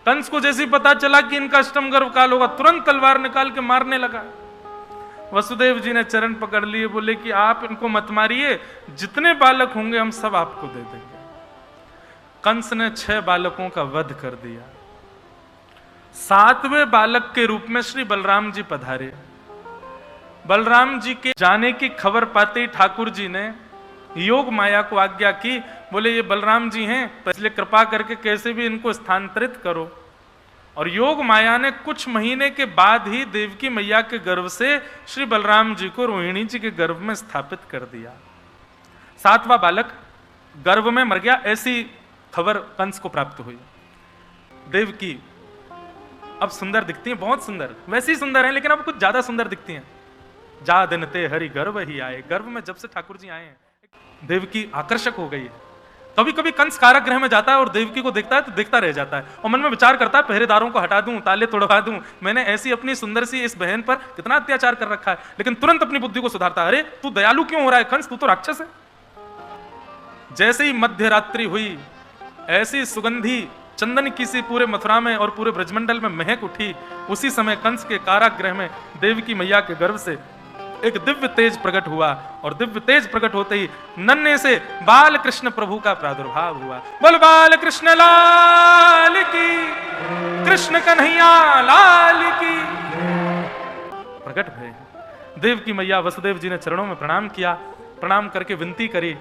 कंस को जैसे ही पता चला कि इनका अष्टम गर्भ काल होगा, तुरंत तलवार निकाल के मारने लगा। वसुदेव जी ने चरण पकड़ लिए, बोले कि आप इनको मत मारिए, जितने बालक होंगे हम सब आपको दे देंगे। कंस ने 6 बालकों का वध कर दिया। 7वें बालक के रूप में श्री बलराम जी पधारे। बलराम जी के जाने की खबर पाते ही ठाकुर जी ने योग माया को आज्ञा की, बोले ये बलराम जी हैं, तो इसलिए कृपा करके कैसे भी इनको स्थानांतरित करो। और योग माया ने कुछ महीने के बाद ही देवकी मैया के गर्भ से श्री बलराम जी को रोहिणी जी के गर्भ में स्थापित कर दिया। 7वां बालक गर्भ में मर गया, ऐसी खबर कंस को प्राप्त हुई। देवकी अब सुंदर दिखती हैं, बहुत सुंदर, वैसी सुंदर हैं, लेकिन अब कुछ ज्यादा सुंदर दिखती हैं। जा दिन ते हरि गर्भ ही आए, गर्भ में जब से ठाकुर जी आए हैं देवकी आकर्षक हो गई है। कभी कभी कंस कारागृह में जाता है और देवकी को देखता है तो देखता रह जाता है और मन में विचार करता है पहरेदारों को हटा दूं, ताले तोड़वा दूं, मैंने ऐसी अपनी सुंदर सी इस बहन पर कितना अत्याचार कर रखा है। लेकिन तुरंत अपनी बुद्धि को सुधारता है, अरे तू दयालु क्यों हो रहा है कंस, तू तो राक्षस है। जैसे ही मध्य रात्रि हुई, ऐसी सुगंधी चंदन की सी पूरे मथुरा में और पूरे ब्रजमंडल में महक उठी। उसी समय कंस के कारागृह में देवकी मैया के गर्भ से एक दिव्य तेज प्रकट हुआ और दिव्य तेज प्रकट होते ही नन्हे से बाल कृष्ण प्रभु का प्रादुर्भाव हुआ। बोल बाल कृष्ण लाल की, कृष्ण कन्हैया लाल की। प्रकट भय देवकी मैया वसुदेव जी ने चरणों में प्रणाम किया, प्रणाम करके विनती करी,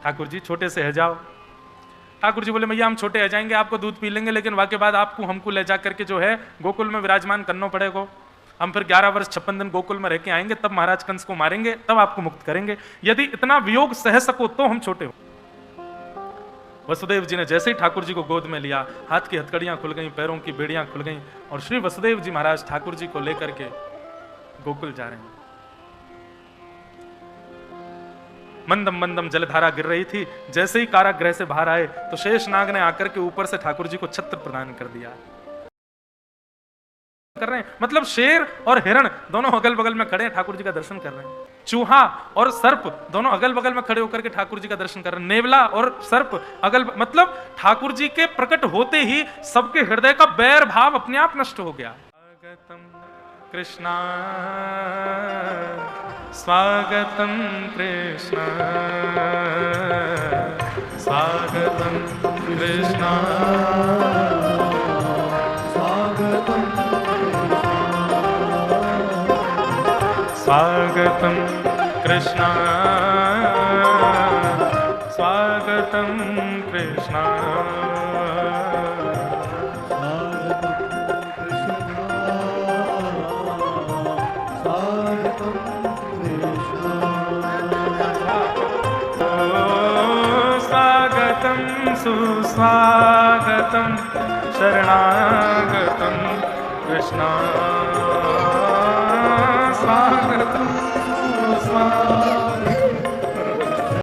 ठाकुर जी छोटे से है जाओ। ठाकुर जी बोले मैया हम छोटे रह जाएंगे, आपको दूध पी लेंगे, लेकिन वाके बाद आपको हमको ले जाकर के जो है गोकुल में विराजमान करना पड़ेगा। हम फिर 11 वर्ष 56 दिन गोकुल में रह के आएंगे, तब महाराज कंस को मारेंगे, तब आपको मुक्त करेंगे। यदि इतना वियोग सह सको तो हम छोटे हो। वसुदेव जी ने जैसे ही ठाकुर जी को गोद में लिया, हाथ की हथकड़ियां खुल गईं, पैरों की बेड़ियां खुल गईं और श्री वसुदेव जी महाराज ठाकुर जी को लेकर के गोकुल जा रहे हैं। मंदम मंदम जलधारा गिर रही थी। जैसे ही कारागृह से बाहर आए तो शेषनाग ने आकर के ऊपर से ठाकुर जी को छत्र प्रदान कर दिया। कर रहे हैं मतलब शेर और हिरण दोनों अगल बगल में खड़े हैं, ठाकुर जी का दर्शन कर रहे हैं। चूहा और सर्प दोनों अगल बगल में खड़े होकर के ठाकुर जी का दर्शन कर रहे हैं। नेवला और सर्प मतलब ठाकुर जी के प्रकट होते ही सबके हृदय का बैर भाव अपने आप नष्ट हो गया। स्वागतम कृष्णा स्वागतम कृष्णा स्वागतम कृष्णा स्वागतम स्वागतम कृष्णा स्वागतम कृष्णा सुस्वागतम शरणागतम कृष्णा स्वागतम सुस्वागतम।